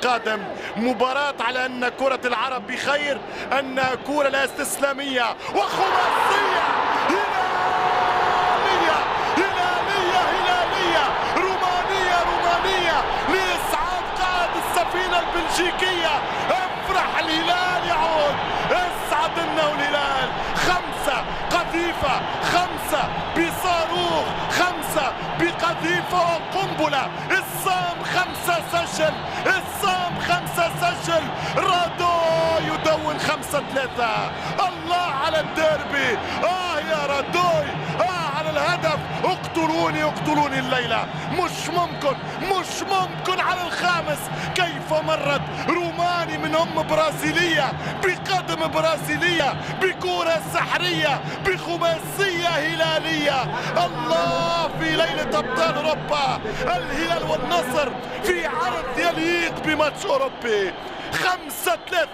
القادم. مباراة على أن كرة العرب بخير، أنها كرة لا استسلامية وخماسية هلالية هلالية هلالية رومانية رومانية لإسعاد قائد السفينة البلجيكية. افرح الهلال يعود، اسعد انه الهلال. 5 قذيفة، 5 بصاروخ، 5 بقذيفة وقنبلة. الصام 5 سجل، الصام 5 سجل. رادو يدون 5-3. الله على الديربي، يا رادوي، على الهدف. اقتلوني اقتلوني الليلة. مش ممكن مش ممكن. على الخامس كيف مرت روماني من برازيلية بقدم برازيلية بكرة سحرية بخماسية هلالية. الله في ليلة أبطال أوروبا، الهلال والنصر في عرض يليق بماتش أوروبي. 5-3